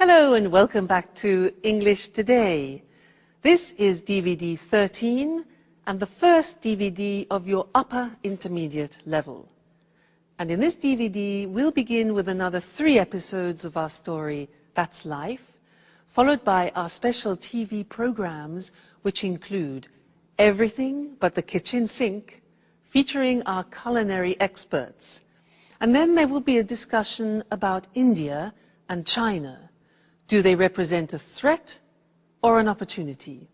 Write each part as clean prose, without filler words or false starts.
Hello and welcome back to English Today. This is DVD 13 and the first DVD of your upper intermediate level. And in this DVD, we'll begin with another 3 episodes of our story, That's Life, followed by our special TV programs, which include Everything But the Kitchen Sink, featuring our culinary experts. And then there will be a discussion about India and China. Do they represent a threat or an opportunity?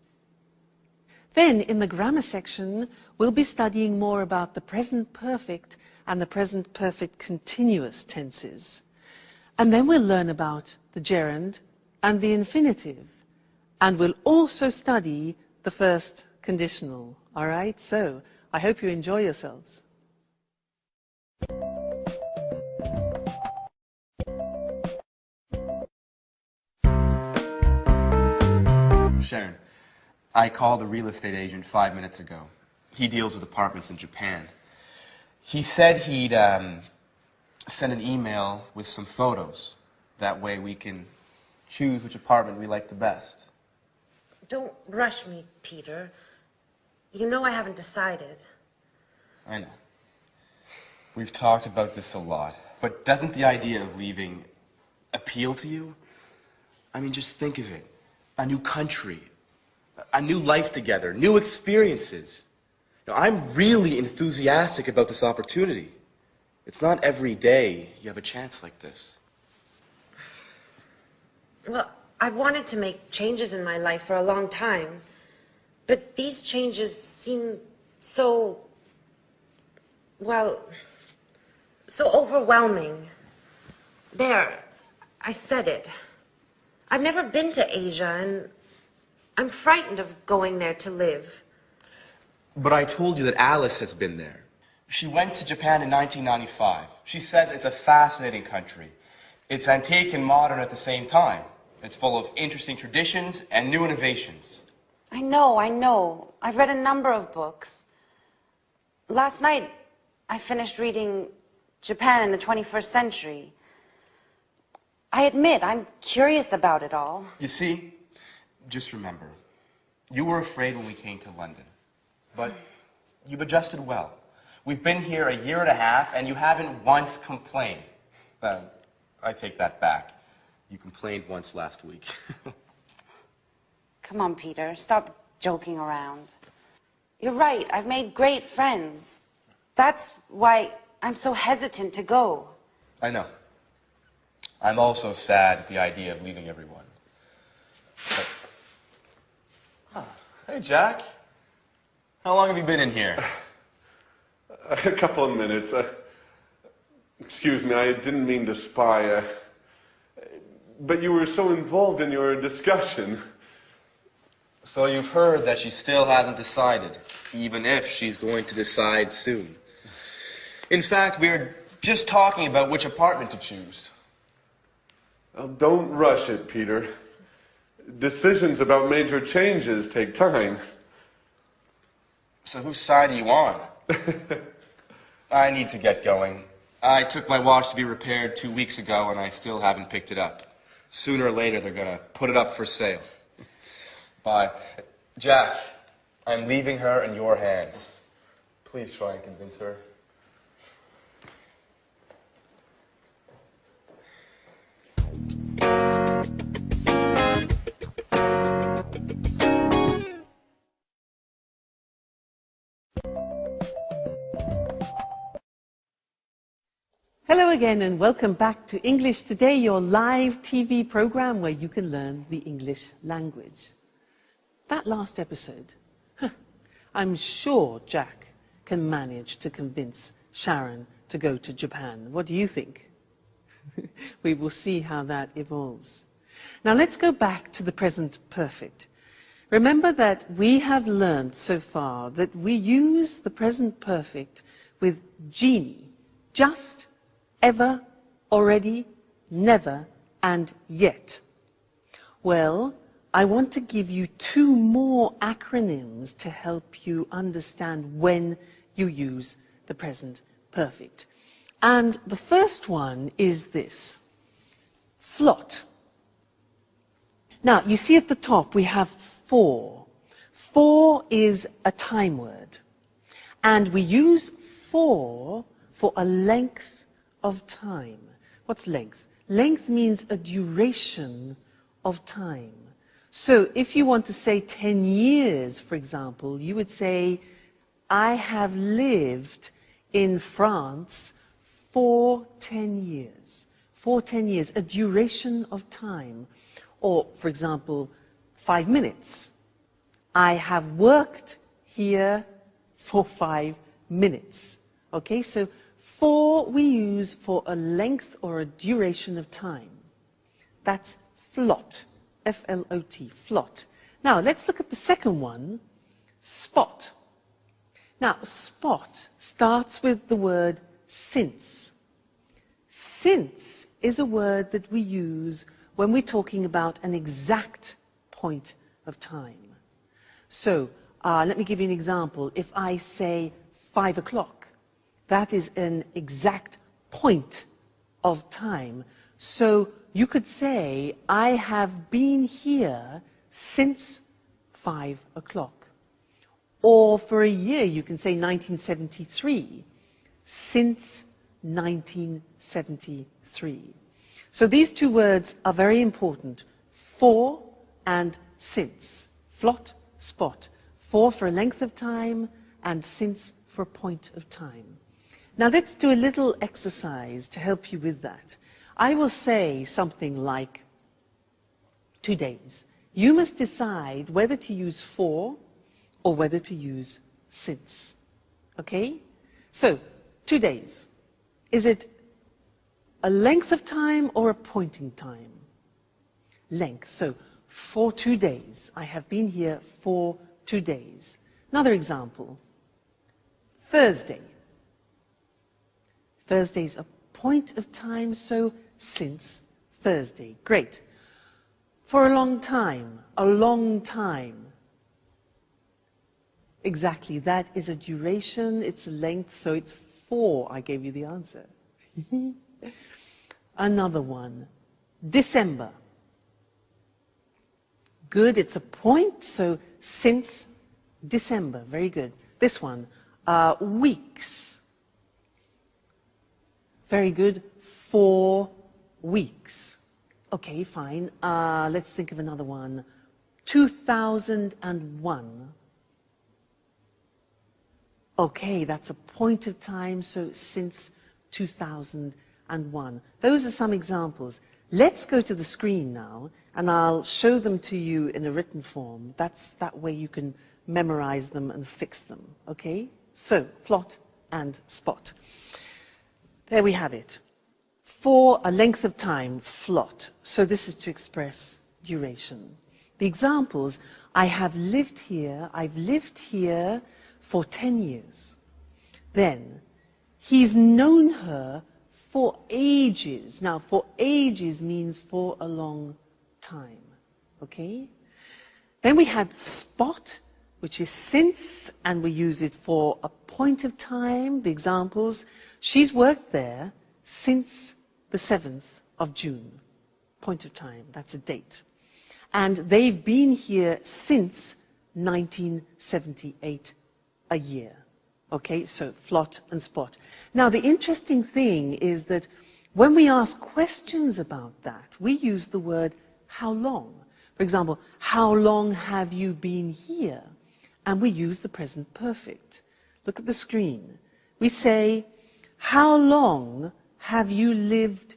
Then, in the grammar section, we'll be studying more about the present perfect and the present perfect continuous tenses. And then we'll learn about the gerund and the infinitive. And we'll also study the first conditional. All right? So, I hope you enjoy yourselves. Sharon, I called a real estate agent 5 minutes ago. He deals with apartments in Japan. He said he'd send an email with some photos. That way we can choose which apartment we like the best. Don't rush me, Peter. You know I haven't decided. I know. We've talked about this a lot. But doesn't the idea of leaving appeal to you? I mean, just think of it. A new country, a new life together, new experiences. Now, I'm really enthusiastic about this opportunity. It's not every day you have a chance like this. Well, I've wanted to make changes in my life for a long time, but these changes seem so overwhelming. There, I said it. I've never been to Asia, and I'm frightened of going there to live. But I told you that Alice has been there. She went to Japan in 1995. She says it's a fascinating country. It's antique and modern at the same time. It's full of interesting traditions and new innovations. I know. I've read a number of books. Last night, I finished reading Japan in the 21st Century. I admit, I'm curious about it all. You see, just remember, you were afraid when we came to London, but you've adjusted well. We've been here a year and a half, and you haven't once complained. I take that back. You complained once last week. Come on, Peter, stop joking around. You're right, I've made great friends. That's why I'm so hesitant to go. I know. I'm also sad at the idea of leaving everyone. But... Hey, Jack. How long have you been in here? A couple of minutes. Excuse me, I didn't mean to spy. But you were so involved in your discussion. So you've heard that she still hasn't decided, even if she's going to decide soon. In fact, we were just talking about which apartment to choose. Well, don't rush it, Peter. Decisions about major changes take time. So whose side are you on? I need to get going. I took my watch to be repaired 2 weeks ago, and I still haven't picked it up. Sooner or later, they're going to put it up for sale. Bye. Jack, I'm leaving her in your hands. Please try and convince her. Hello again and welcome back to English Today, your live TV program where you can learn the English language. That last episode, I'm sure Jack can manage to convince Sharon to go to Japan. What do you think? We will see how that evolves. Now let's go back to the present perfect. Remember that we have learned so far that we use the present perfect with genie, just, ever, already, never, and yet. Well, I want to give you 2 more acronyms to help you understand when you use the present perfect. And the first one is this: flot. Now, you see at the top we have for. For is a time word. And we use for a length of time. What's length? Length means a duration of time. So if you want to say 10 years, for example, you would say, I have lived in France for 10 years. For 10 years, a duration of time. Or, for example, 5 minutes. I have worked here for 5 minutes. Okay, so for we use for a length or a duration of time. That's flot. F-L-O-T, flot. Now, let's look at the second one, spot. Now, spot starts with the word since. Since is a word that we use when we're talking about an exact point of time. So, let me give you an example. If I say 5 o'clock, that is an exact point of time. So, you could say, I have been here since 5 o'clock. Or for a year, you can say 1973, since 1973. So these two words are very important, for and since. Flot, spot. For a length of time, and since for a point of time. Now let's do a little exercise to help you with that. I will say something like 2 days. You must decide whether to use for or whether to use since. Okay? So, 2 days. Is it a length of time or a point in time? Length. So, for 2 days. I have been here for 2 days. Another example. Thursday. Thursday's a point of time, so since Thursday. Great. For a long time. A long time. Exactly, that is a duration, it's a length, so it's for. I gave you the answer. Another one, December. Good, it's a point, so since December, very good. This one, weeks. Very good, 4 weeks. Okay, fine. Let's think of another one. 2001. Okay, that's a point of time, so since 2001. Those are some examples. Let's go to the screen now, and I'll show them to you in a written form. That way you can memorize them and fix them, okay? So, flot and spot. There we have it. For a length of time, flot. So this is to express duration. The examples, I've lived here for 10 years. Then, he's known her for ages. Now, for ages means for a long time, okay? Then we had spot, which is since, and we use it for a point of time. The examples, she's worked there since the 7th of June. Point of time, that's a date. And they've been here since 1978, a year. Okay, so flot and spot. Now, the interesting thing is that when we ask questions about that, we use the word how long. For example, how long have you been here? And we use the present perfect. Look at the screen. We say, how long have you lived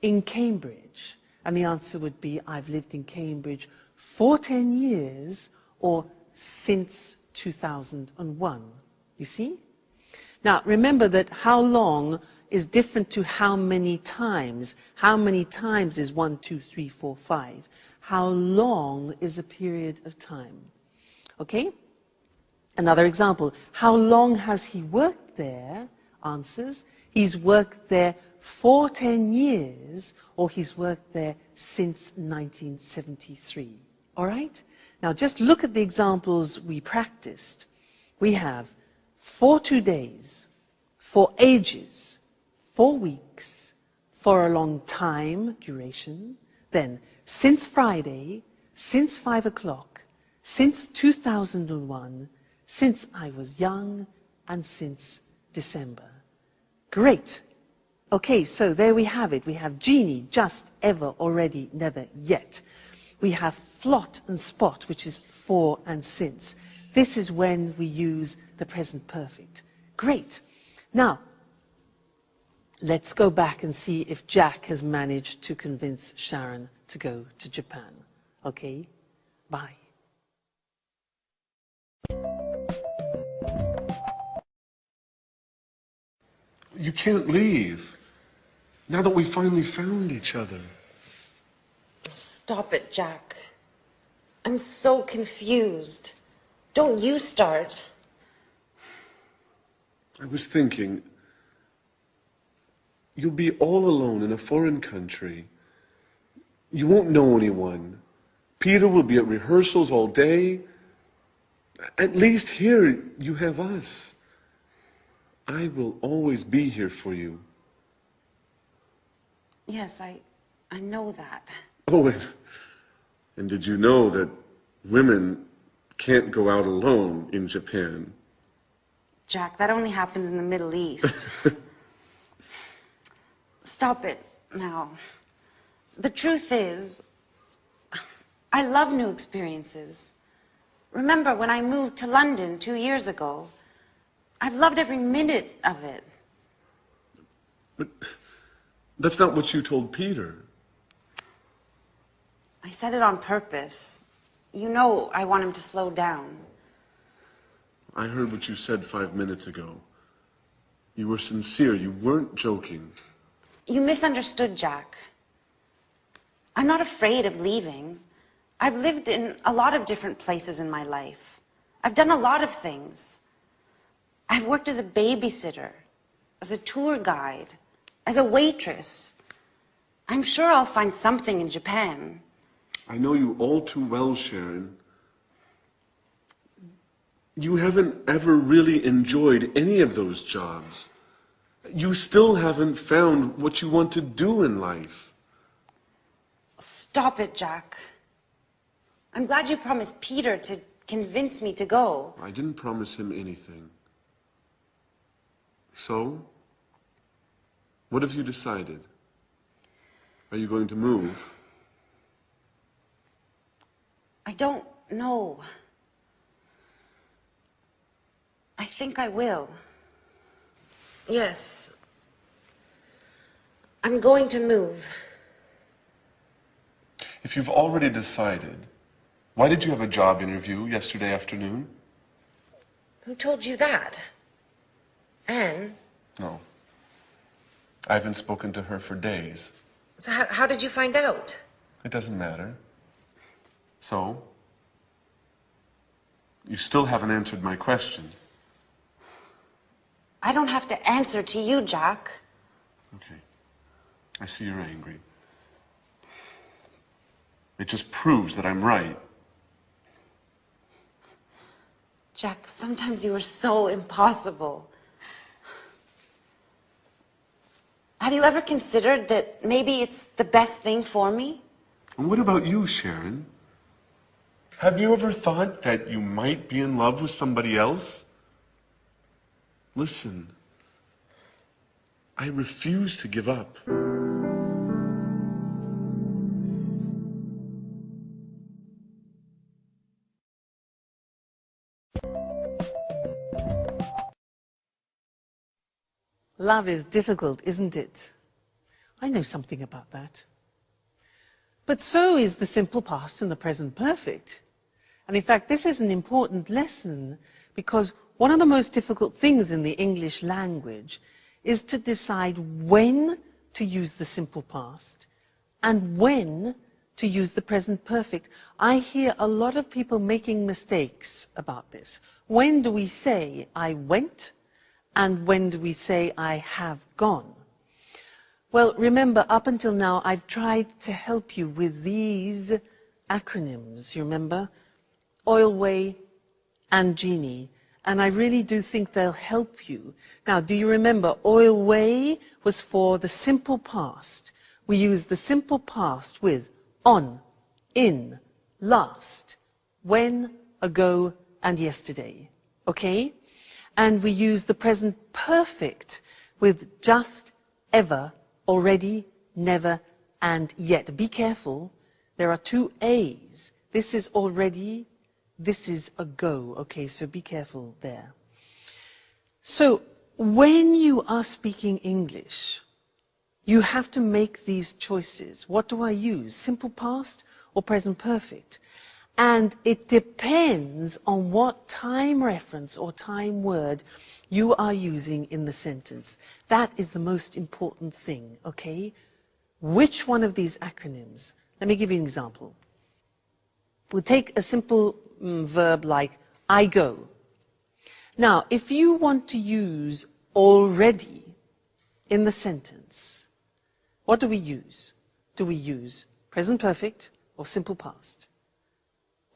in Cambridge? And the answer would be, I've lived in Cambridge for 10 years or since 2001. You see? Now, remember that how long is different to how many times. How many times is 1, 2, 3, 4, 5. How long is a period of time? Okay? Another example. How long has he worked there? Answers. He's worked there for 10 years, or he's worked there since 1973. All right? Now, just look at the examples we practiced. We have for 2 days, for ages, 4 weeks, for a long time, duration, then since Friday, since 5 o'clock, since 2001, since I was young, and since December. Great. Okay, so there we have it. We have genie, just, ever, already, never, yet. We have flot and spot, which is for and since. This is when we use the present perfect. Great. Now, let's go back and see if Jack has managed to convince Sharon to go to Japan. Okay? Bye. You can't leave. Now that we finally found each other. Stop it, Jack. I'm so confused. Don't you start. I was thinking, you'll be all alone in a foreign country. You won't know anyone. Peter will be at rehearsals all day. At least here you have us. I will always be here for you. Yes, I know that. Oh, and did you know that women can't go out alone in Japan? Jack, that only happens in the Middle East. Stop it now. The truth is, I love new experiences. Remember when I moved to London 2 years ago? I've loved every minute of it. But that's not what you told Peter. I said it on purpose. You know I want him to slow down. I heard what you said 5 minutes ago. You were sincere. You weren't joking. You misunderstood, Jack. I'm not afraid of leaving. I've lived in a lot of different places in my life. I've done a lot of things. I've worked as a babysitter, as a tour guide, as a waitress. I'm sure I'll find something in Japan. I know you all too well, Sharon. You haven't ever really enjoyed any of those jobs. You still haven't found what you want to do in life. Stop it, Jack. I'm glad you promised Peter to convince me to go. I didn't promise him anything. So, what have you decided? Are you going to move? I don't know. I think I will. Yes. I'm going to move. If you've already decided, why did you have a job interview yesterday afternoon? Who told you that? Anne? No. I haven't spoken to her for days. So how did you find out? It doesn't matter. So, you still haven't answered my question. I don't have to answer to you, Jack. Okay. I see you're angry. It just proves that I'm right. Jack, sometimes you are so impossible. Have you ever considered that maybe it's the best thing for me? And what about you, Sharon? Have you ever thought that you might be in love with somebody else? Listen, I refuse to give up. Love is difficult, isn't it? I know something about that. But so is the simple past and the present perfect. And in fact, this is an important lesson because one of the most difficult things in the English language is to decide when to use the simple past and when to use the present perfect. I hear a lot of people making mistakes about this. When do we say I went and when do we say I have gone? Well, remember, up until now, I've tried to help you with these acronyms, you remember? Oilway and Genie. And I really do think they'll help you. Now, do you remember, Oilway was for the simple past. We use the simple past with on, in, last, when, ago, and yesterday. Okay? And we use the present perfect with just, ever, already, never, and yet. Be careful. There are two A's. This is already, this is ago. Okay, so be careful there. So, when you are speaking English, you have to make these choices. What do I use? Simple past or present perfect? And it depends on what time reference or time word you are using in the sentence. That is the most important thing, okay? Which one of these acronyms? Let me give you an example. We'll take a simple verb like I go. Now, if you want to use already in the sentence, what do we use? Do we use present perfect or simple past?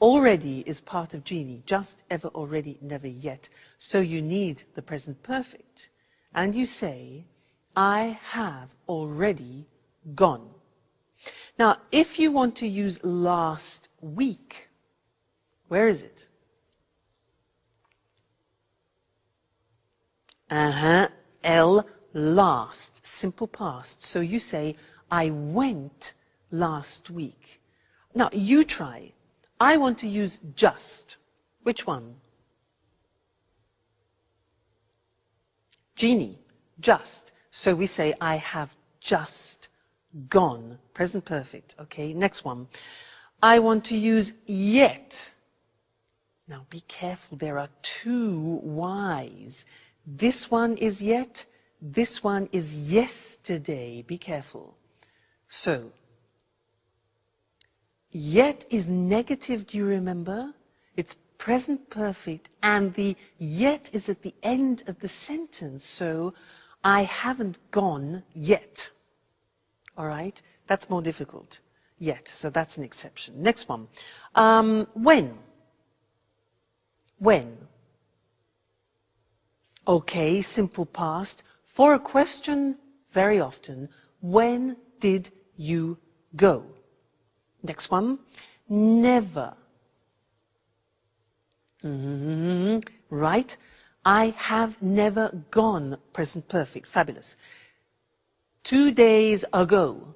Already is part of genie, just, ever, already, never, yet. So you need the present perfect. And you say, I have already gone. Now, if you want to use last week, where is it? L, last, simple past. So you say, I went last week. Now, you try. I want to use just. Which one? Genie, just. So we say, I have just gone. Present perfect. Okay, next one. I want to use yet. Now be careful, there are two Y's. This one is yet, this one is yesterday. Be careful. So, yet is negative, do you remember? It's present perfect, and the yet is at the end of the sentence. So, I haven't gone yet. All right? That's more difficult. Yet. So that's an exception. Next one. When? When? Okay, simple past. For a question, very often, when did you go? Next one. Never. Right? I have never gone. Present perfect. Fabulous. 2 days ago.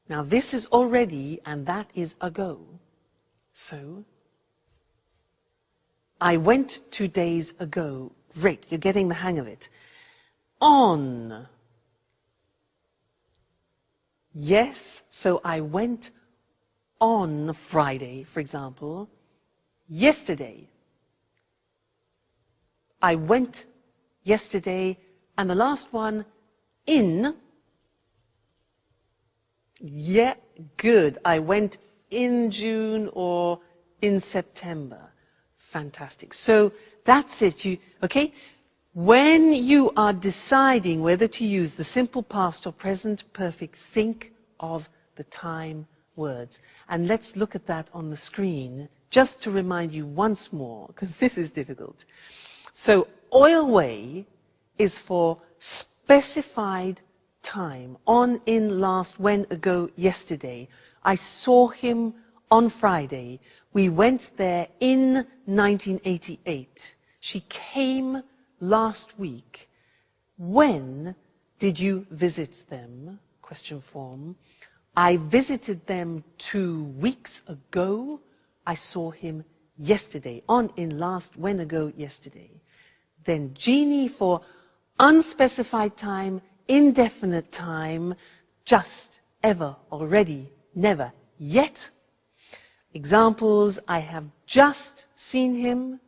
Now this is already and that is ago. So, I went 2 days ago. Great, you're getting the hang of it. On. Yes, so I went on Friday, for example. Yesterday. I went yesterday. And the last one, in. Yeah, good. I went in June or in September. Fantastic. So that's it. Okay? When you are deciding whether to use the simple past or present perfect, think of the time words. And let's look at that on the screen, just to remind you once more, because this is difficult. So, oil way is for specified time. On, in, last, when, ago, yesterday. I saw him on Friday. We went there in 1988. She came last week. When did you visit them? Question form. I visited them 2 weeks ago. I saw him yesterday. On, in, last, when, ago, yesterday. Then genie for unspecified time, indefinite time, just, ever, already, never, yet. Examples, I have just seen him.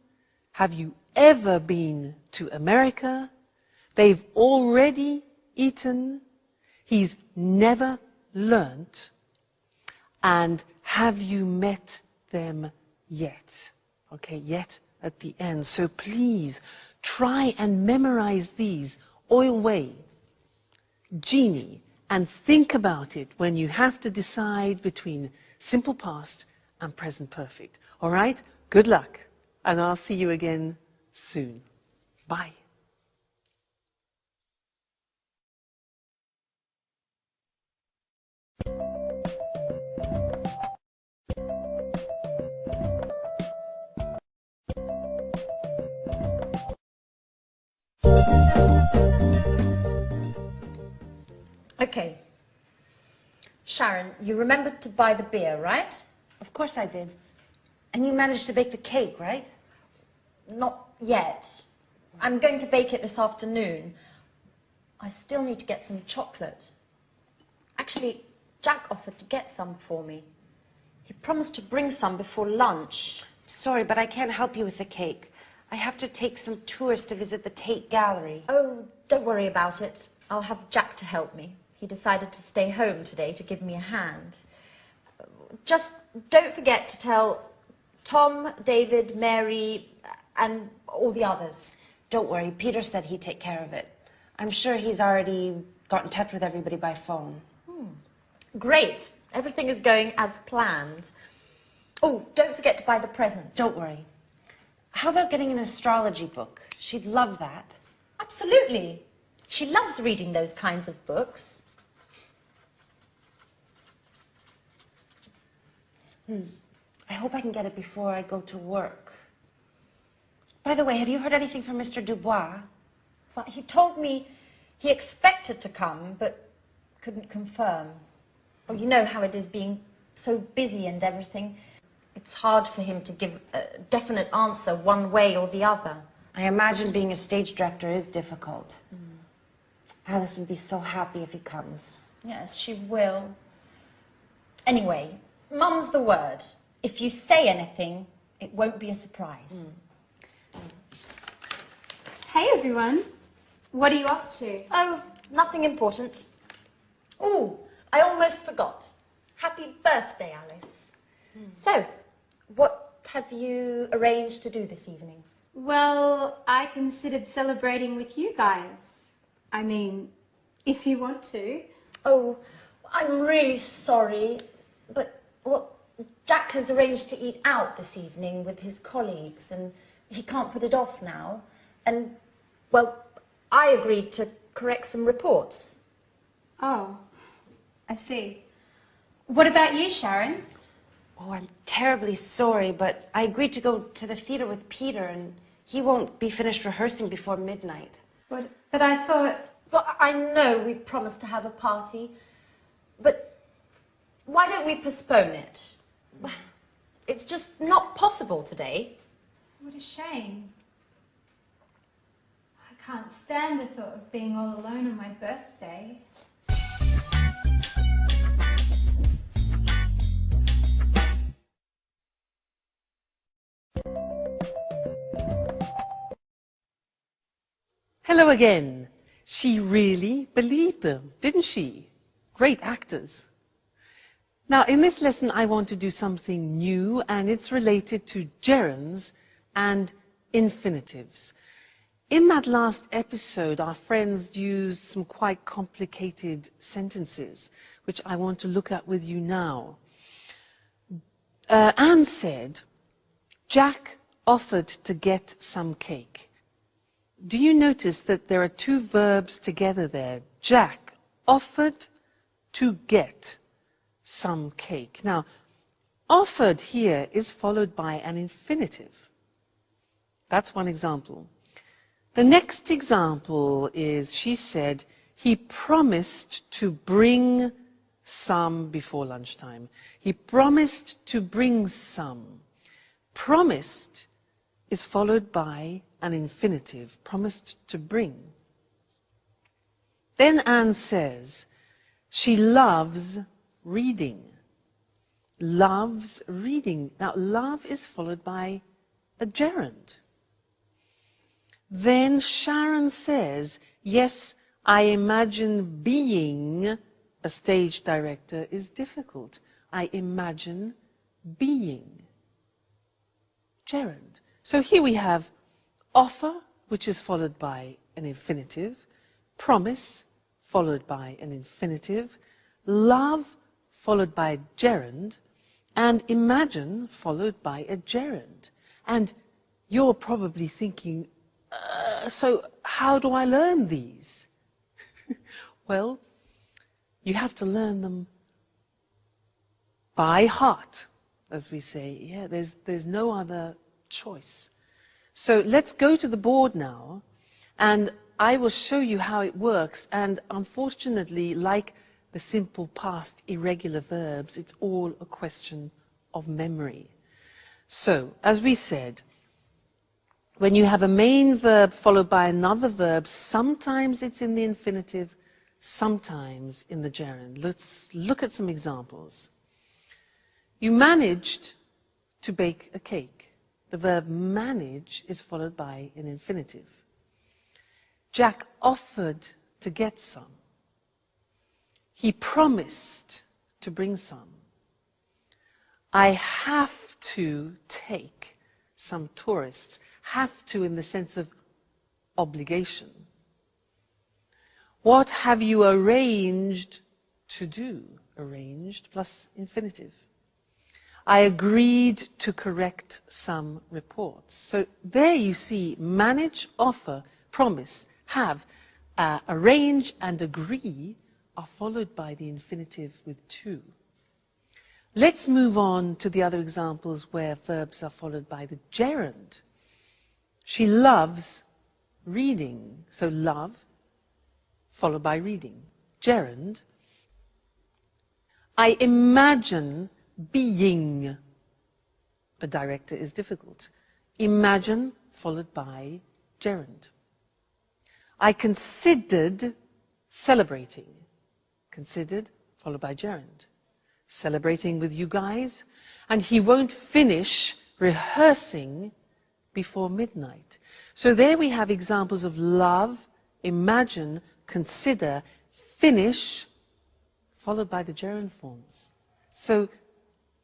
Have you ever been to America? They've already eaten. He's never learnt. And have you met them yet? Okay, yet at the end. So please try and memorize these. Oil way, genie, and think about it when you have to decide between simple past and present perfect. All right? Good luck. And I'll see you again soon. Bye. Okay. Sharon, you remembered to buy the beer, right? Of course I did. And you managed to bake the cake, right? Not yet. I'm going to bake it this afternoon. I still need to get some chocolate. Actually, Jack offered to get some for me. He promised to bring some before lunch. Sorry, but I can't help you with the cake. I have to take some tours to visit the Tate Gallery. Oh, don't worry about it. I'll have Jack to help me. He decided to stay home today to give me a hand. Just don't forget to tell Tom, David, Mary, and all the others. Don't worry, Peter said he'd take care of it. I'm sure he's already got in touch with everybody by phone. Great. Everything is going as planned. Oh, don't forget to buy the present. Don't worry. How about getting an astrology book? She'd love that. Absolutely. She loves reading those kinds of books. I hope I can get it before I go to work. By the way, have you heard anything from Mr. Dubois? Well, he told me he expected to come, but couldn't confirm. Well, you know how it is being so busy and everything. It's hard for him to give a definite answer one way or the other. I imagine being a stage director is difficult. Alice would be so happy if he comes. Yes, she will. Anyway, Mum's the word. If you say anything, it won't be a surprise. Hey everyone, what are you up to? Oh, nothing important. Oh, I almost forgot. Happy birthday, Alice. So, what have you arranged to do this evening? Well, I considered celebrating with you guys. I mean, if you want to. Oh, I'm really sorry, but well, Jack has arranged to eat out this evening with his colleagues and he can't put it off now. And, well, I agreed to correct some reports. Oh, I see. What about you, Sharon? Oh, I'm terribly sorry, but I agreed to go to the theater with Peter, and he won't be finished rehearsing before midnight. But I thought... Well, I know we promised to have a party, but why don't we postpone it? It's just not possible today. What a shame. I can't stand the thought of being all alone on my birthday. Hello again. She really believed them, didn't she? Great actors. Now, in this lesson, I want to do something new, and it's related to gerunds and infinitives. In that last episode, our friends used some quite complicated sentences, which I want to look at with you now. Anne said, Jack offered to get some cake. Do you notice that there are two verbs together there? Jack offered to get some cake. Now, offered here is followed by an infinitive. That's one example. The next example is, she said, he promised to bring some before lunchtime. He promised to bring some. Promised is followed by an infinitive, promised to bring. Then Anne says, she loves reading. Loves reading. Now, love is followed by a gerund. Then Sharon says, yes, I imagine being a stage director is difficult. I imagine being. Gerund. So here we have offer, which is followed by an infinitive, promise, followed by an infinitive, love, followed by a gerund, and imagine, followed by a gerund. And you're probably thinking, so how do I learn these? Well, you have to learn them by heart, as we say. Yeah, there's no other choice. So let's go to the board now, and I will show you how it works, and unfortunately, like the simple past irregular verbs, it's all a question of memory. So, as we said, when you have a main verb followed by another verb, sometimes it's in the infinitive, sometimes in the gerund. Let's look at some examples. You managed to bake a cake. The verb manage is followed by an infinitive. Jack offered to get some. He promised to bring some. I have to take some tourists. Have to in the sense of obligation. What have you arranged to do? Arranged plus infinitive. I agreed to correct some reports. So there you see manage, offer, promise, have, arrange and agree are followed by the infinitive with to. Let's move on to the other examples where verbs are followed by the gerund. She loves reading. So love followed by reading. Gerund. I imagine being a director is difficult. Imagine followed by gerund. I considered celebrating. Considered followed by gerund. Celebrating with you guys, and he won't finish rehearsing before midnight. So there we have examples of love, imagine, consider, finish, followed by the gerund forms. So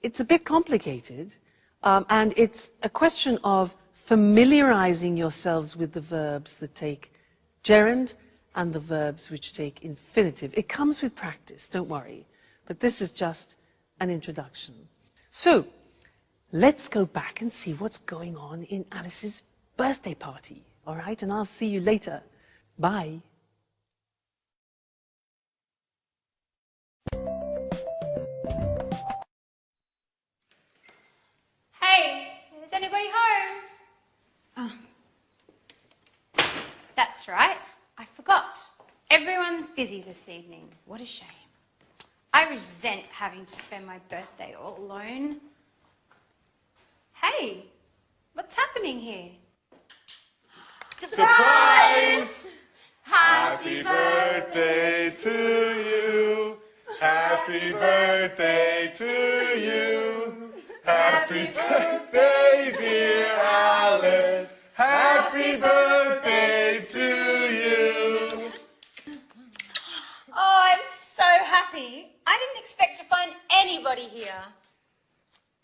it's a bit complicated, and it's a question of familiarizing yourselves with the verbs that take gerund and the verbs which take infinitive. It comes with practice, don't worry. But this is just an introduction. So, let's go back and see what's going on in Alice's birthday party. All right? And I'll see you later. Bye. Hey, is anybody home? Oh. That's right. I forgot. Everyone's busy this evening. What a shame. I resent having to spend my birthday all alone. Hey, what's happening here? Surprise! Happy birthday to you. Happy birthday to you. Happy birthday, dear Alice. Happy birthday to you. Oh, I'm so happy. I didn't expect to find anybody here.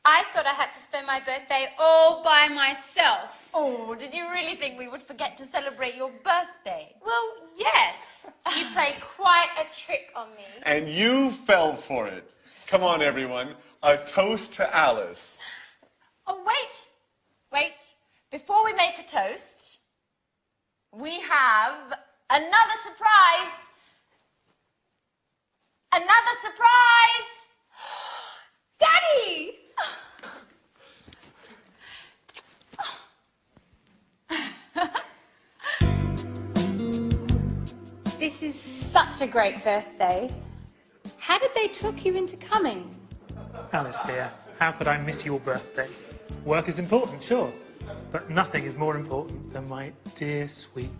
I thought I had to spend my birthday all by myself. Oh, did you really think we would forget to celebrate your birthday? Well, yes. You played quite a trick on me. And you fell for it. Come on, everyone. A toast to Alice. Oh, wait. Before we make a toast, we have another surprise. Another surprise! Daddy! This is such a great birthday. How did they talk you into coming? Alice, dear, how could I miss your birthday? Work is important, sure, but nothing is more important than my dear, sweet,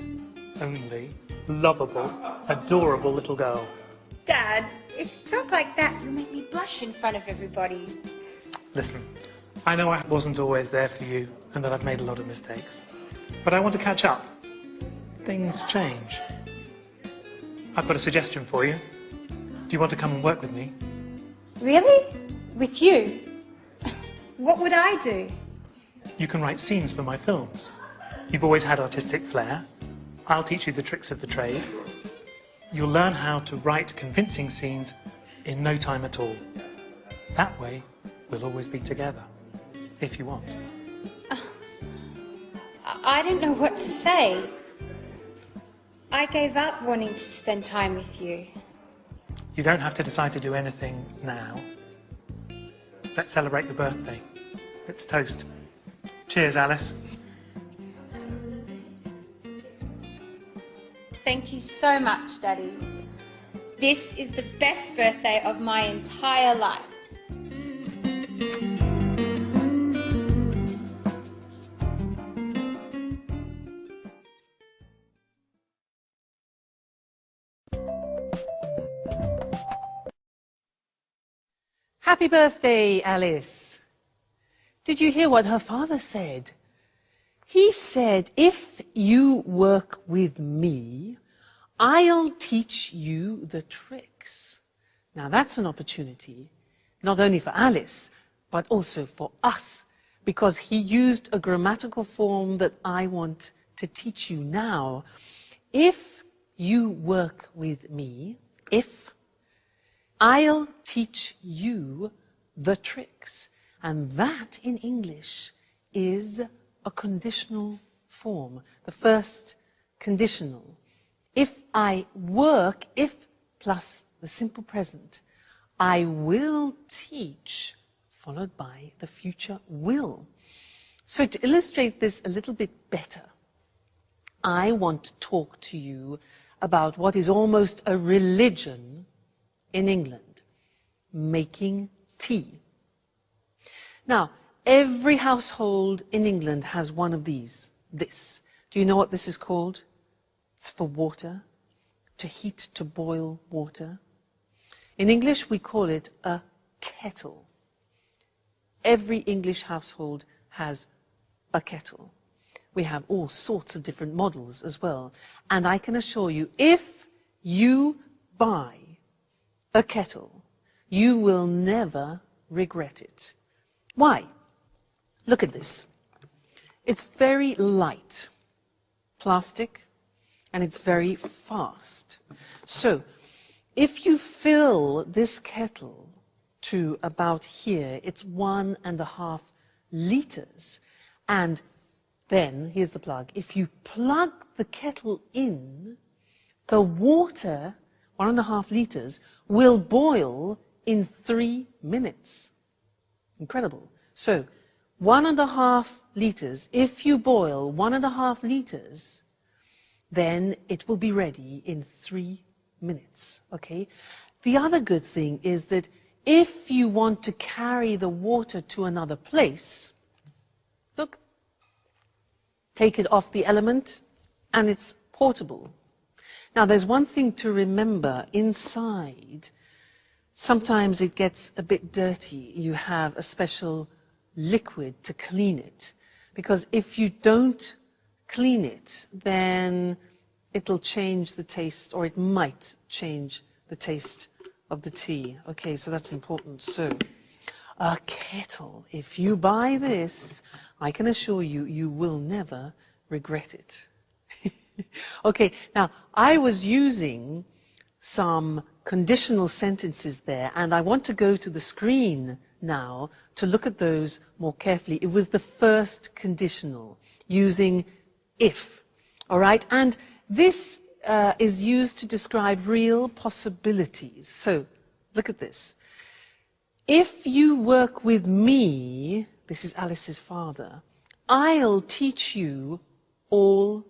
only, lovable, adorable little girl. Dad, if you talk like that, you'll make me blush in front of everybody. Listen, I know I wasn't always there for you and that I've made a lot of mistakes, but I want to catch up. Things change. I've got a suggestion for you. Do you want to come and work with me? Really? With you? What would I do? You can write scenes for my films. You've always had artistic flair. I'll teach you the tricks of the trade. You'll learn how to write convincing scenes in no time at all. That way, we'll always be together, if you want. I don't know what to say. I gave up wanting to spend time with you. You don't have to decide to do anything now. Let's celebrate your birthday. Let's toast. Cheers, Alice. so much, Daddy. This is the best birthday of my entire life. Happy birthday, Alice. Did you hear what her father said? He said, if you work with me, I'll teach you the tricks. Now that's an opportunity, not only for Alice, but also for us, because he used a grammatical form that I want to teach you now. If you work with me, I'll teach you the tricks. And that in English is a conditional form, the first conditional. If I work, if plus the simple present, I will teach, followed by the future will. So to illustrate this a little bit better, I want to talk to you about what is almost a religion in England, making tea. Now, every household in England has one of these, this. Do you know what this is called? It's for water, to heat, to boil water. In English, we call it a kettle. Every English household has a kettle. We have all sorts of different models as well. And I can assure you, if you buy a kettle, you will never regret it. Why? Look at this. It's very light, plastic, and it's very fast. So, if you fill this kettle to about here, it's 1.5 liters. And then, here's the plug. If you plug the kettle in, the water, 1.5 liters, will boil in 3 minutes. Incredible. So, 1.5 liters, if you boil 1.5 liters, then it will be ready in 3 minutes, okay? The other good thing is that if you want to carry the water to another place, look, take it off the element, and it's portable. Now, there's one thing to remember. Inside, sometimes it gets a bit dirty. You have a special liquid to clean it. Because if you don't clean it, then it'll change the taste, or it might change the taste of the tea. Okay, so that's important. So, a kettle. If you buy this, I can assure you, you will never regret it. Okay, now, I was using some conditional sentences there, and I want to go to the screen now to look at those more carefully. It was the first conditional, using if, all right? And this is used to describe real possibilities. So, look at this. If you work with me, this is Alice's father, I'll teach you all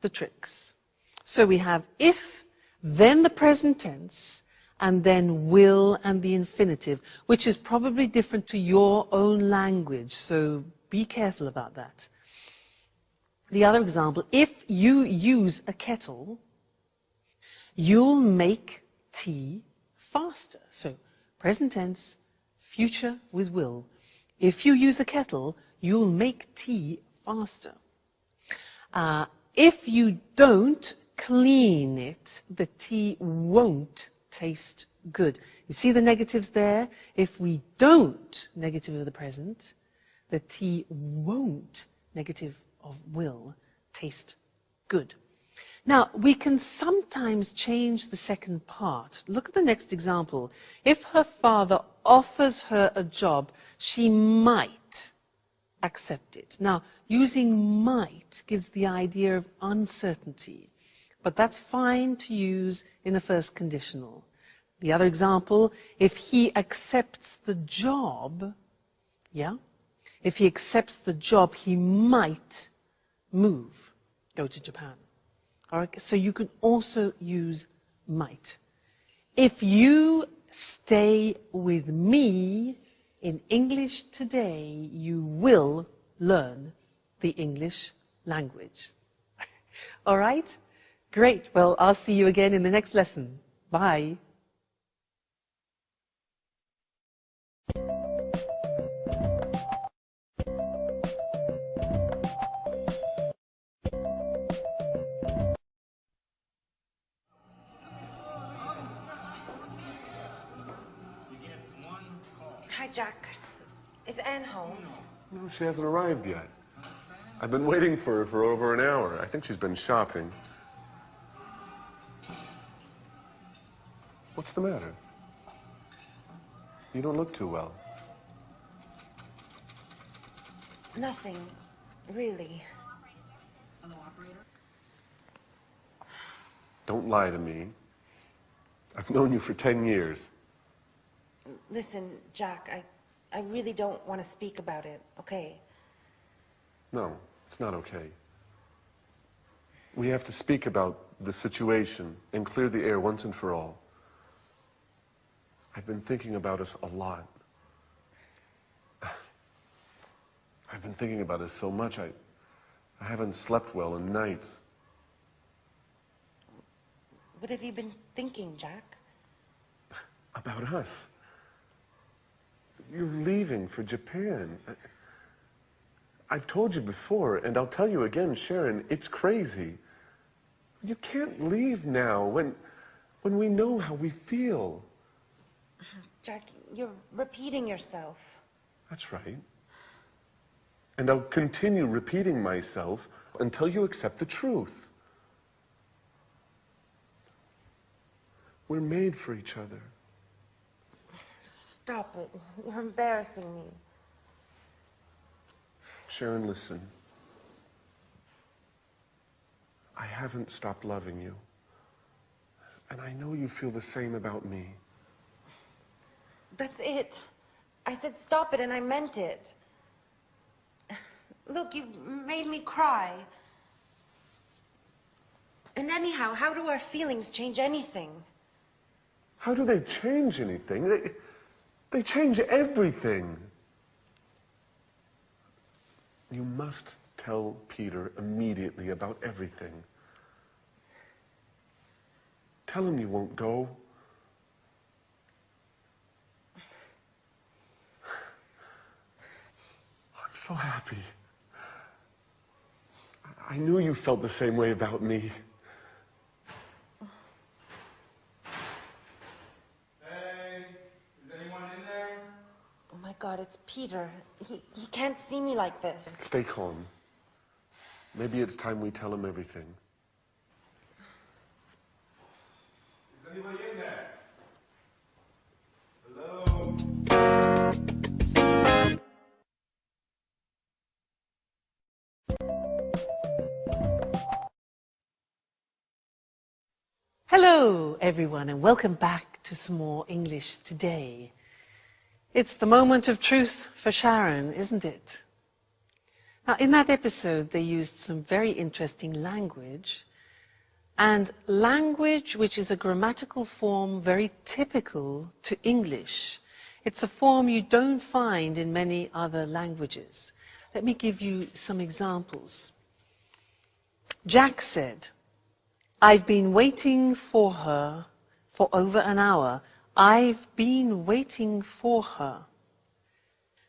the tricks. So we have if, then the present tense, and then will and the infinitive, which is probably different to your own language, so be careful about that. The other example, if you use a kettle, you'll make tea faster. So present tense, future with will. If you use a kettle, you'll make tea faster. If you don't clean it, the tea won't taste good. You see the negatives there? If we don't, negative of the present, the tea won't, negative of will, taste good. Now, we can sometimes change the second part. Look at the next example. If her father offers her a job, she might accept it. Now, using might gives the idea of uncertainty, but that's fine to use in the first conditional. The other example, if he accepts the job, if he accepts the job, he might move, go to Japan. All right, so you can also use might. If you stay with me in English today, you will learn the English language. All right? Great. Well, I'll see you again in the next lesson. Bye. Hi, Jack. Is Anne home? No, she hasn't arrived yet. I've been waiting for her for over an hour. I think she's been shopping. What's the matter? You don't look too well. Nothing, really. Don't lie to me. I've known you for 10 years. Listen, Jack, I really don't want to speak about it, okay? No, it's not okay. We have to speak about the situation and clear the air once and for all. I've been thinking about us a lot. I've been thinking about us so much, I haven't slept well in nights. What have you been thinking, Jack? About us. You're leaving for Japan. I've told you before, and I'll tell you again, Sharon, it's crazy. You can't leave now when we know how we feel. Jack, you're repeating yourself. That's right. And I'll continue repeating myself until you accept the truth. We're made for each other. Stop it. You're embarrassing me. Sharon, listen. I haven't stopped loving you. And I know you feel the same about me. That's it. I said stop it and I meant it. Look, you've made me cry. And anyhow, how do our feelings change anything? How do they change anything? They change everything. You must tell Peter immediately about everything. Tell him you won't go. I'm so happy. I knew you felt the same way about me. Hey, is anyone in there? Oh my God, it's Peter. He can't see me like this. Stay calm. Maybe it's time we tell him everything. Is anybody in there? Hello? Hello, everyone, and welcome back to some more English today. It's the moment of truth for Sharon, isn't it? Now, in that episode, they used some very interesting language, and language which is a grammatical form very typical to English. It's a form you don't find in many other languages. Let me give you some examples. Jack said, "I've been waiting for her for over an hour. I've been waiting for her.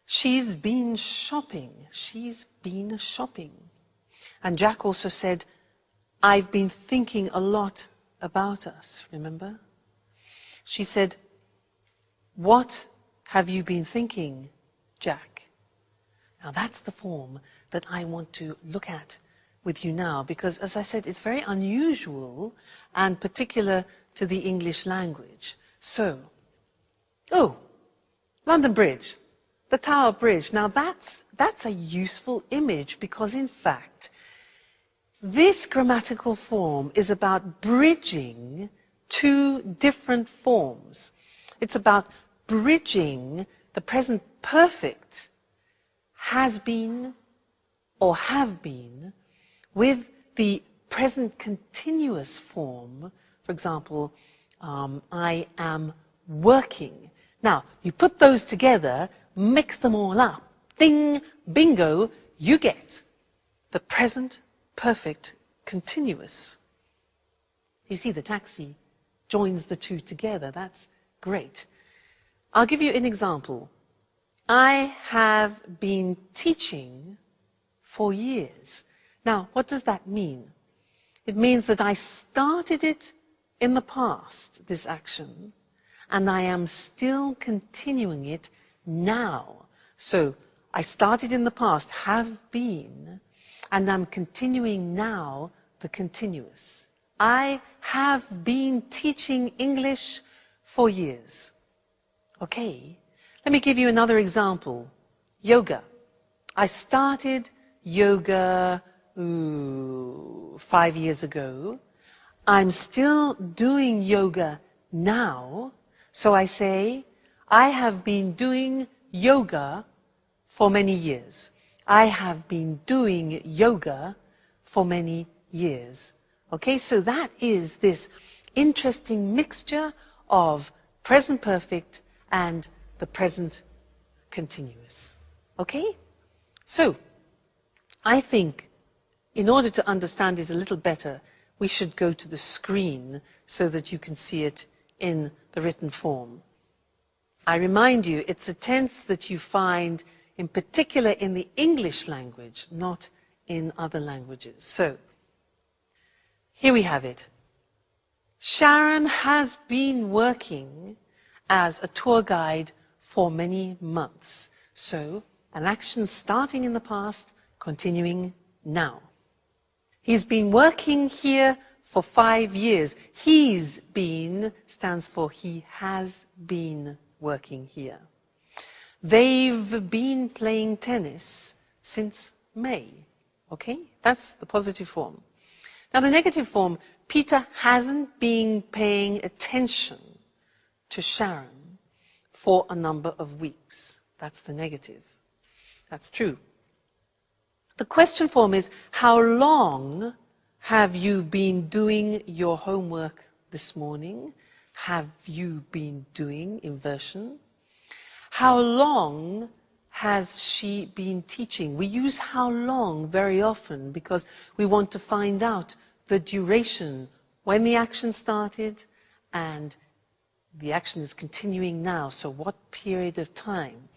She's been shopping. She's been shopping." And Jack also said, "I've been thinking a lot about us," remember? She said, "What have you been thinking, Jack?" Now that's the form that I want to look at with you now, because as I said, it's very unusual and particular to the English language. So, London Bridge, the Tower Bridge. Now that's a useful image because in fact, this grammatical form is about bridging two different forms. It's about bridging the present perfect has been or have been with the present continuous form, for example, I am working. Now, you put those together, mix them all up, ding, bingo, you get the present perfect continuous. You see, the taxi joins the two together. That's great. I'll give you an example. I have been teaching for years. Now, what does that mean? It means that I started it in the past, this action, and I am still continuing it now. So, I started in the past, have been, and I'm continuing now the continuous. I have been teaching English for years. Okay, let me give you another example. Yoga. I started yoga 5 years ago. I'm still doing yoga now. So I say, I have been doing yoga for many years. I have been doing yoga for many years. Okay, so that is this interesting mixture of present perfect and the present continuous. Okay? So, I think in order to understand it a little better, we should go to the screen so that you can see it in the written form. I remind you, it's a tense that you find in particular in the English language, not in other languages. So, here we have it. Sharon has been working as a tour guide for many months. So, an action starting in the past, continuing now. He's been working here for 5 years. He's been stands for he has been working here. They've been playing tennis since May. Okay? That's the positive form. Now, the negative form, Peter hasn't been paying attention to Sharon for a number of weeks. That's the negative. That's true. The question form is, how long have you been doing your homework this morning? Have you been doing inversion? How long has she been teaching? We use how long very often because we want to find out the duration, when the action started and the action is continuing now, so what period of time?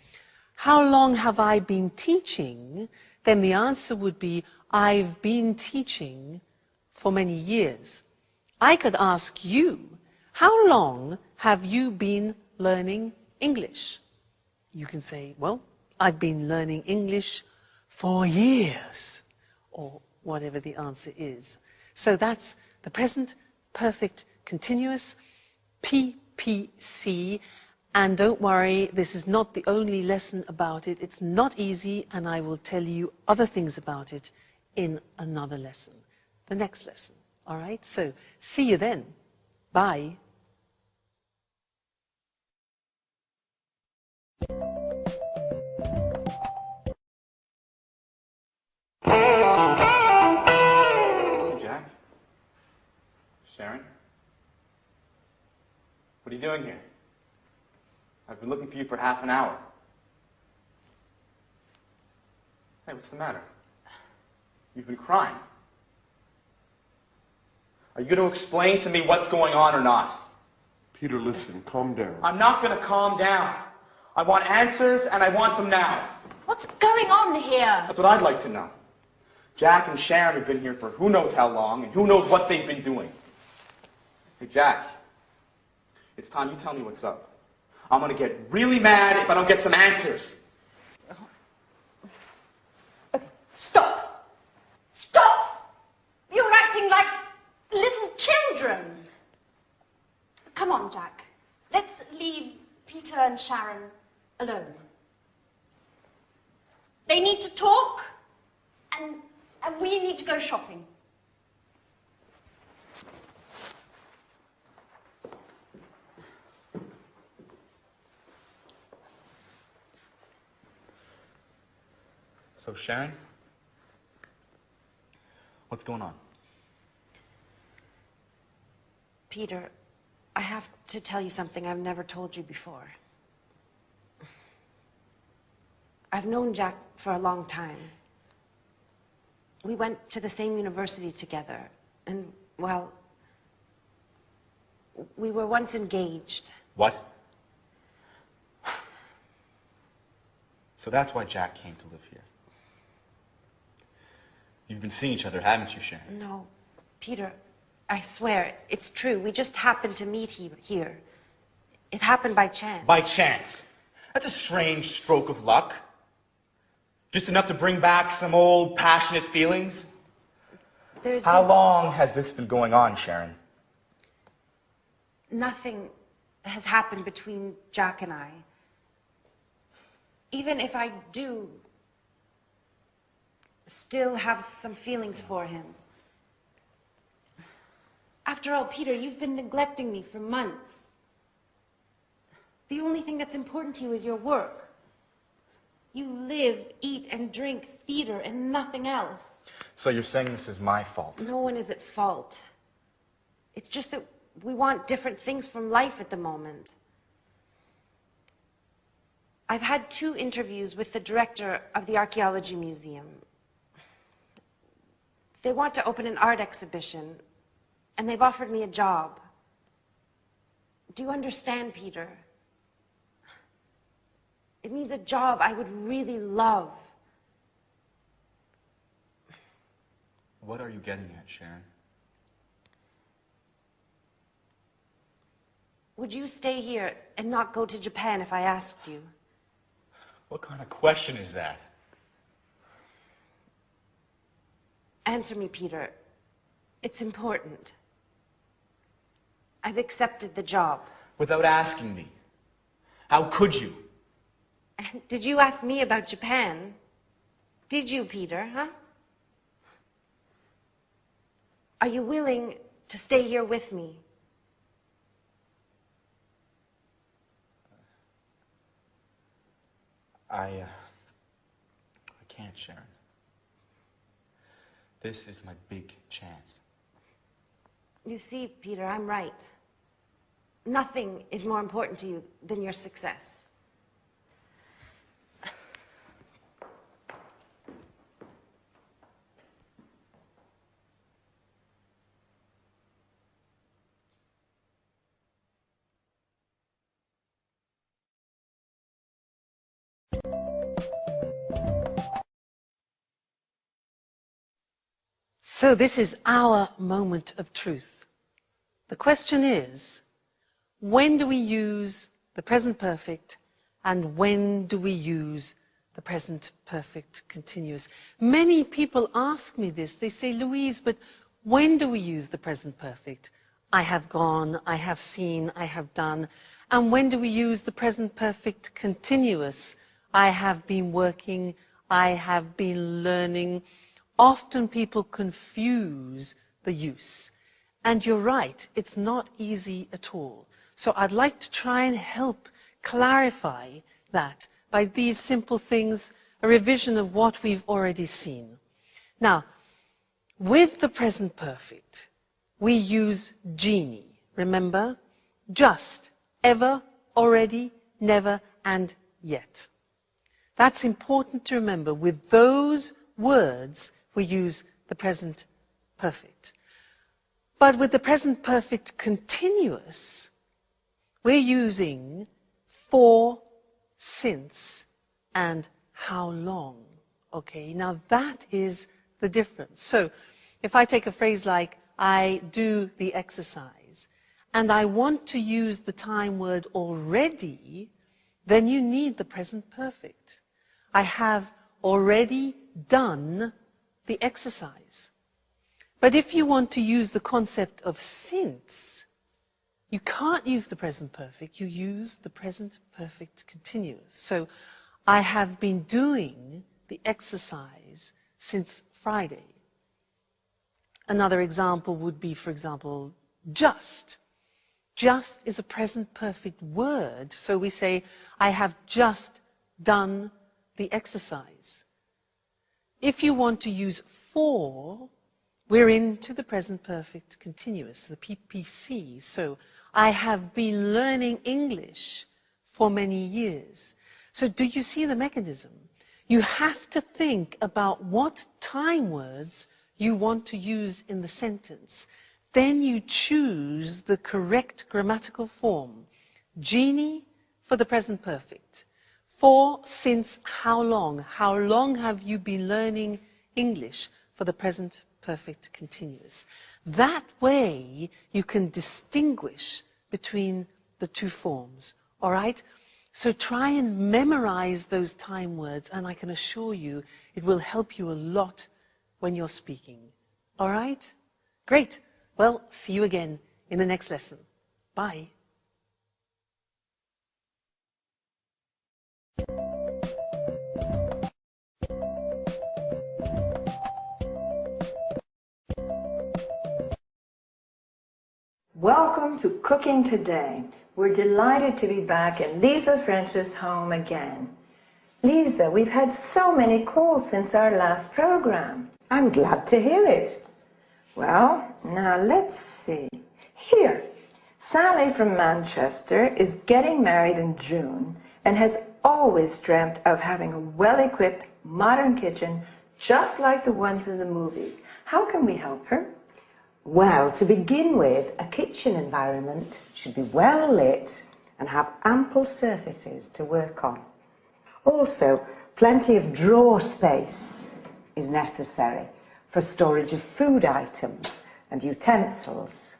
How long have I been teaching? Then the answer would be, I've been teaching for many years. I could ask you, how long have you been learning English? You can say, well, I've been learning English for years, or whatever the answer is. So that's the present perfect continuous, PPC, and don't worry, this is not the only lesson about it. It's not easy, and I will tell you other things about it in another lesson, the next lesson. All right? So see you then. Bye. Jack? Sharon? What are you doing here? I've been looking for you for half an hour. Hey, what's the matter? You've been crying. Are you going to explain to me what's going on or not? Peter, listen, calm down. I'm not going to calm down. I want answers, and I want them now. What's going on here? That's what I'd like to know. Jack and Sharon have been here for who knows how long, and who knows what they've been doing. Hey, Jack, it's time you tell me what's up. I'm going to get really mad if I don't get some answers. Okay, stop. Stop! You're acting like little children. Come on, Jack. Let's leave Peter and Sharon alone. They need to talk, and we need to go shopping. So, Sharon, what's going on? Peter, I have to tell you something I've never told you before. I've known Jack for a long time. We went to the same university together, and, well, we were once engaged. What? So that's why Jack came to live here. You've been seeing each other, haven't you, Sharon? No, Peter, I swear, it's true. We just happened to meet here. It happened by chance. By chance? That's a strange stroke of luck. Just enough to bring back some old passionate feelings? How long has this been going on, Sharon? Nothing has happened between Jack and I. Even if I do still have some feelings for him. After all, Peter, you've been neglecting me for months. The only thing that's important to you is your work. You live, eat, and drink theater and nothing else. So you're saying this is my fault? No one is at fault. It's just that we want different things from life at the moment. I've had 2 interviews with the director of the Archaeology Museum. They want to open an art exhibition, and they've offered me a job. Do you understand, Peter? It means a job I would really love. What are you getting at, Sharon? Would you stay here and not go to Japan if I asked you? What kind of question is that? Answer me, Peter. It's important. I've accepted the job. Without asking me. How could you? Did you ask me about Japan? Did you, Peter, huh? Are you willing to stay here with me? I can't, Sharon. This is my big chance. You see, Peter, I'm right. Nothing is more important to you than your success. So this is our moment of truth. The question is, when do we use the present perfect and when do we use the present perfect continuous? Many people ask me this. They say, Louise, but when do we use the present perfect? I have gone, I have seen, I have done. And when do we use the present perfect continuous? I have been working, I have been learning. Often people confuse the use. And you're right, it's not easy at all. So I'd like to try and help clarify that by these simple things, a revision of what we've already seen. Now, with the present perfect, we use genie. Remember? Just, ever, already, never, and yet. That's important to remember. With those words, we use the present perfect. But with the present perfect continuous, we're using for, since, and how long. Okay, now that is the difference. So if I take a phrase like, I do the exercise, and I want to use the time word already, then you need the present perfect. I have already done the exercise. But if you want to use the concept of since, you can't use the present perfect, you use the present perfect continuous. So, I have been doing the exercise since Friday. Another example would be, for example, just. Just is a present perfect word, so we say, I have just done the exercise. If you want to use for, we're into the present perfect continuous, the PPC. So I have been learning English for many years. So do you see the mechanism? You have to think about what time words you want to use in the sentence. Then you choose the correct grammatical form. Genie for the present perfect. For, since, how long? How long have you been learning English for the present perfect continuous? That way you can distinguish between the two forms, all right? So try and memorize those time words, and I can assure you it will help you a lot when you're speaking. All right? Great. Well, see you again in the next lesson. Bye. Welcome to Cooking Today. We're delighted to be back in Lisa French's home again. Lisa, we've had so many calls since our last program. I'm glad to hear it. Well, now let's see. Here, Sally from Manchester is getting married in June and has always dreamt of having a well-equipped modern kitchen just like the ones in the movies. How can we help her? Well, to begin with, a kitchen environment should be well lit and have ample surfaces to work on. Also, plenty of drawer space is necessary for storage of food items and utensils.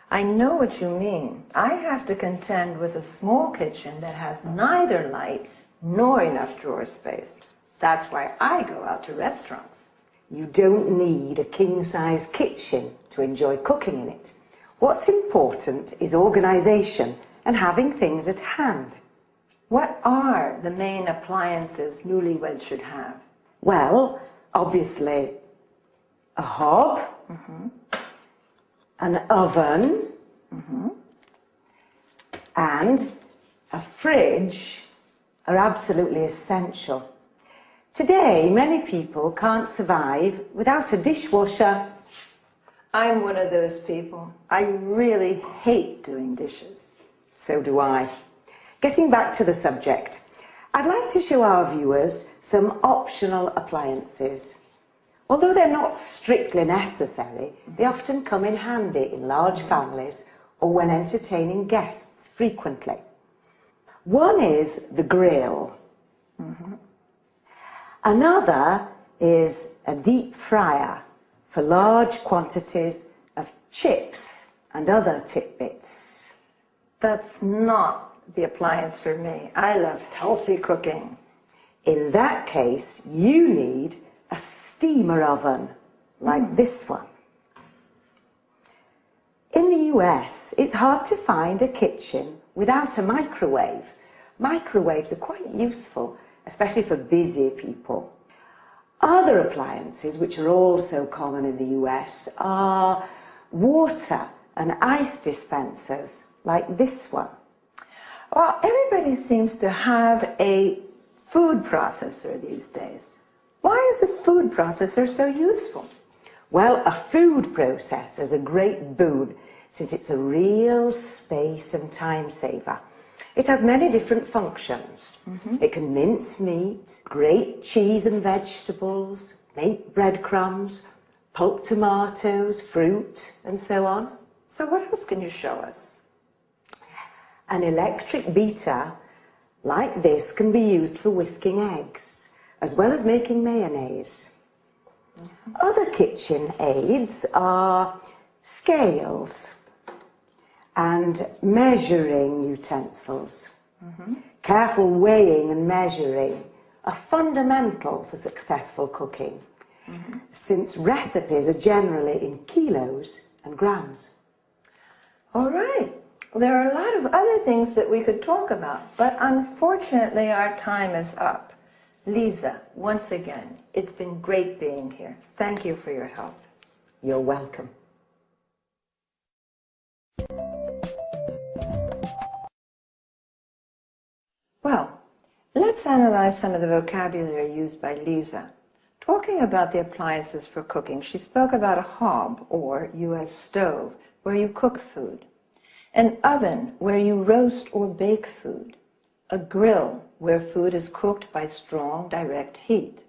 I know what you mean. I have to contend with a small kitchen that has neither light nor enough drawer space. That's why I go out to restaurants. You don't need a king-size kitchen to enjoy cooking in it. What's important is organisation and having things at hand. What are the main appliances newlyweds should have? Well, obviously, a hob, an oven, and a fridge are absolutely essential. Today, many people can't survive without a dishwasher. I'm one of those people. I really hate doing dishes. So do I. Getting back to the subject, I'd like to show our viewers some optional appliances. Although they're not strictly necessary, they often come in handy in large families or when entertaining guests frequently. One is the grill. Another is a deep fryer for large quantities of chips and other tidbits. That's not the appliance for me. I love healthy cooking. In that case, you need a steamer oven like this one. In the US, it's hard to find a kitchen without a microwave. Microwaves are quite useful, especially for busy people. Other appliances, which are also common in the US, are water and ice dispensers, like this one. Well, everybody seems to have a food processor these days. Why is a food processor so useful? Well, a food processor is a great boon, since it's a real space and time saver. It has many different functions. It can mince meat, grate cheese and vegetables, make breadcrumbs, pulp tomatoes, fruit, and so on. So what else can you show us? An electric beater like this can be used for whisking eggs, as well as making mayonnaise. Other kitchen aids are scales and measuring utensils. Careful weighing and measuring are fundamental for successful cooking, since recipes are generally in kilos and grams. All right. There are a lot of other things that we could talk about, but unfortunately our time is up. Lisa, once again, it's been great being here. Thank you for your help. You're welcome. Well, let's analyze some of the vocabulary used by Lisa. Talking about the appliances for cooking, she spoke about a hob, or U.S. stove, where you cook food, an oven where you roast or bake food, a grill where food is cooked by strong direct heat.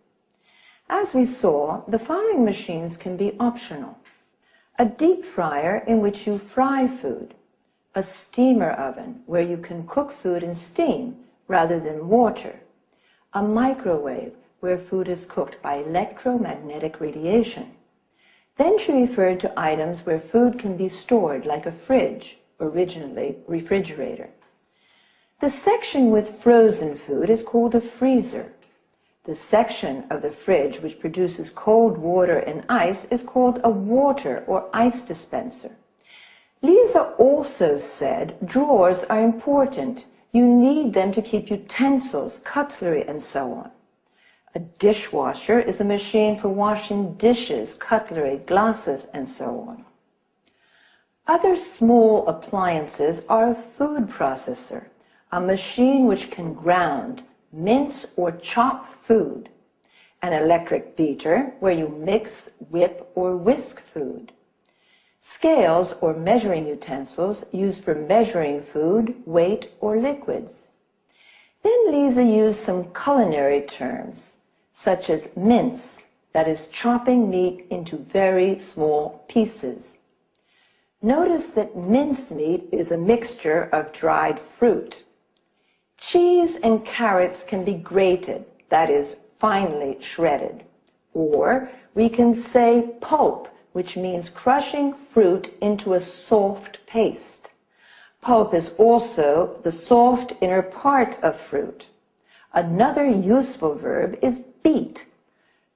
As we saw, the following machines can be optional: a deep fryer in which you fry food, a steamer oven where you can cook food in steam rather than water, a microwave where food is cooked by electromagnetic radiation. Then she referred to items where food can be stored, like a fridge, originally refrigerator. The section with frozen food is called a freezer. The section of the fridge which produces cold water and ice is called a water or ice dispenser. Lisa also said drawers are important. You need them to keep utensils, cutlery, and so on. A dishwasher is a machine for washing dishes, cutlery, glasses, and so on. Other small appliances are a food processor, a machine which can ground, mince, or chop food, an electric beater where you mix, whip, or whisk food, scales or measuring utensils used for measuring food, weight, or liquids. Then Lisa used some culinary terms, such as mince, that is chopping meat into very small pieces. Notice that mincemeat is a mixture of dried fruit. Cheese and carrots can be grated, that is, finely shredded. Or we can say pulp, which means crushing fruit into a soft paste. Pulp is also the soft inner part of fruit. Another useful verb is beat.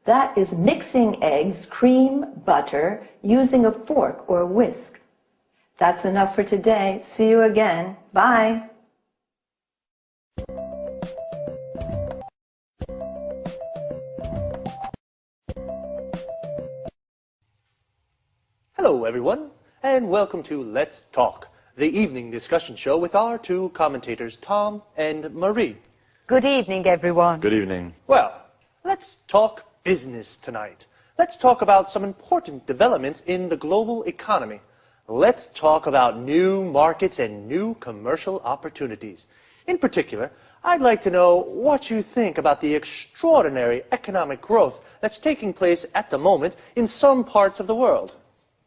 That is mixing eggs, cream, butter, using a fork or a whisk. That's enough for today. See you again. Bye. Hello, everyone, and welcome to Let's Talk, the evening discussion show with our two commentators, Tom and Marie. Good evening, everyone. Good evening. Well, let's talk business tonight. Let's talk about some important developments in the global economy. Let's talk about new markets and new commercial opportunities. In particular, I'd like to know what you think about the extraordinary economic growth that's taking place at the moment in some parts of the world.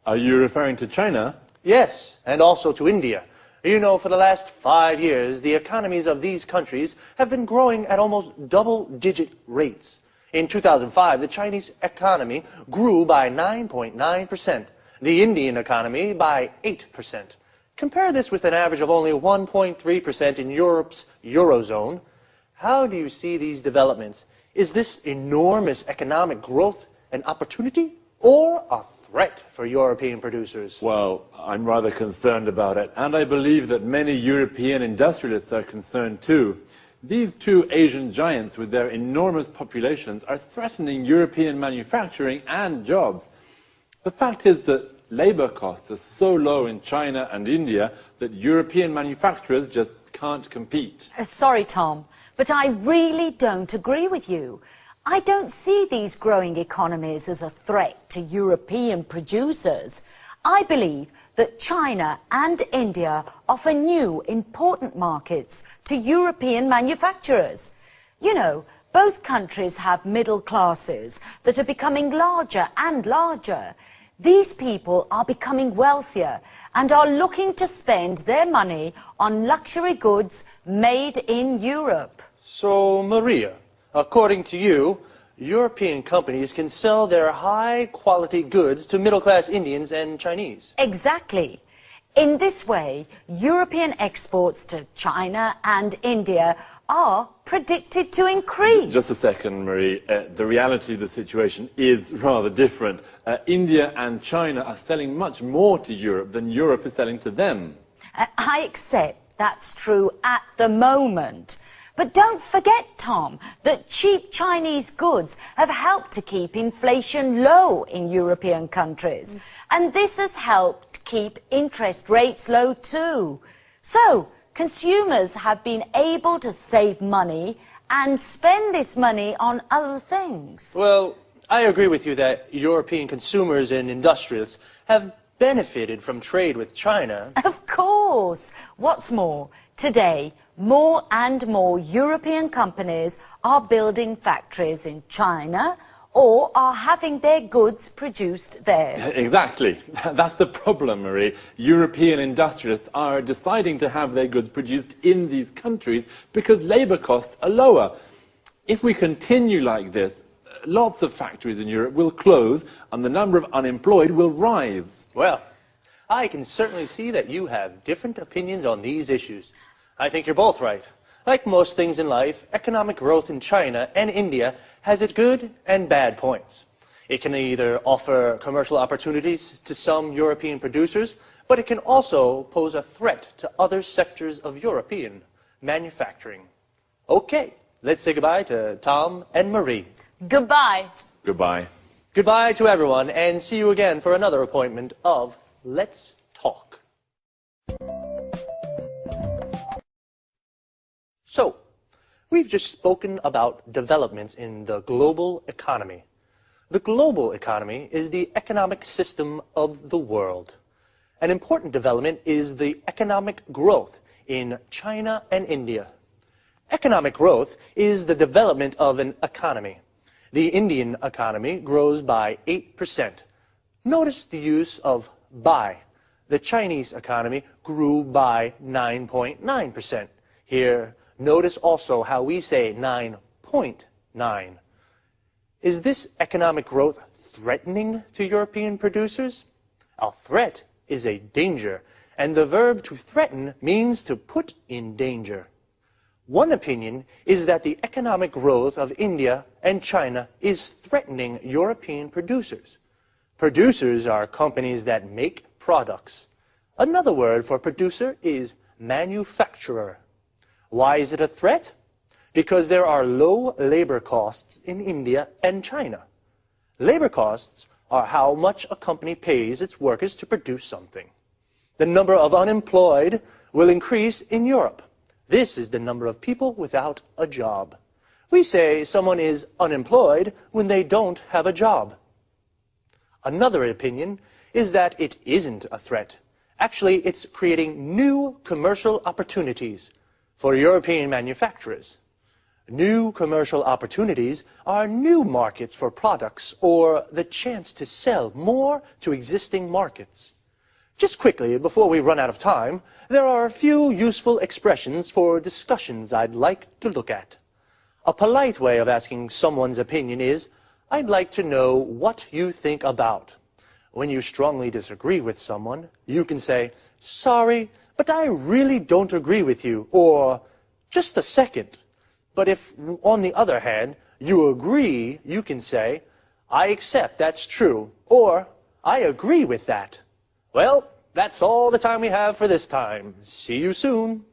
Are you referring to China? Yes, and also to India. You know, for the last 5 years, the economies of these countries have been growing at almost double-digit rates. In 2005, the Chinese economy grew by 9.9%, the Indian economy by 8%. Compare this with an average of only 1.3% in Europe's Eurozone. How do you see these developments? Is this enormous economic growth an opportunity or a threat for European producers? Well, I'm rather concerned about it, and I believe that many European industrialists are concerned too. These two Asian giants with their enormous populations are threatening European manufacturing and jobs. The fact is that labor costs are so low in China and India that European manufacturers just can't compete. Sorry, Tom, but I really don't agree with you. I don't see these growing economies as a threat to European producers. I believe that China and India offer new, important markets to European manufacturers. You know, both countries have middle classes that are becoming larger and larger. These people are becoming wealthier and are looking to spend their money on luxury goods made in Europe. So, Maria, according to you, European companies can sell their high-quality goods to middle-class Indians and Chinese. Exactly. In this way, European exports to China and India are predicted to increase. Just a second, Marie. The reality of the situation is rather different. India and China are selling much more to Europe than Europe is selling to them. I accept that's true at the moment. But don't forget, Tom, that cheap Chinese goods have helped to keep inflation low in European countries. And this has helped keep interest rates low too. So, consumers have been able to save money and spend this money on other things. Well, I agree with you that European consumers and industrialists have benefited from trade with China. Of course. What's more, today, more and more European companies are building factories in China or are having their goods produced there. Exactly. That's the problem, Marie. European industrialists are deciding to have their goods produced in these countries because labour costs are lower. If we continue like this, lots of factories in Europe will close and the number of unemployed will rise. Well, I can certainly see that you have different opinions on these issues. I think you're both right. Like most things in life, economic growth in China and India has its good and bad points. It can either offer commercial opportunities to some European producers, but it can also pose a threat to other sectors of European manufacturing. Okay, let's say goodbye to Tom and Marie. Goodbye. Goodbye. Goodbye to everyone, and see you again for another appointment of Let's Talk. So, we've just spoken about developments in the global economy. The global economy is the economic system of the world. An important development is the economic growth in China and India. Economic growth is the development of an economy. The Indian economy grows by 8%. Notice the use of by. The Chinese economy grew by 9.9%. Here, notice also how we say 9.9. Is this economic growth threatening to European producers? A threat is a danger, and the verb to threaten means to put in danger. One opinion is that the economic growth of India and China is threatening European producers. Producers are companies that make products. Another word for producer is manufacturer. Why is it a threat? Because there are low labor costs in India and China. Labor costs are how much a company pays its workers to produce something. The number of unemployed will increase in Europe. This is the number of people without a job. We say someone is unemployed when they don't have a job. Another opinion is that it isn't a threat. Actually, it's creating new commercial opportunities for European manufacturers. New commercial opportunities are new markets for products or the chance to sell more to existing markets. Just quickly, before we run out of time, there are a few useful expressions for discussions I'd like to look at. A polite way of asking someone's opinion is, I'd like to know what you think about. When you strongly disagree with someone, you can say, sorry, but I really don't agree with you, or just a second. But if, on the other hand, you agree, you can say, I accept that's true, or I agree with that. Well, that's all the time we have for this time. See you soon.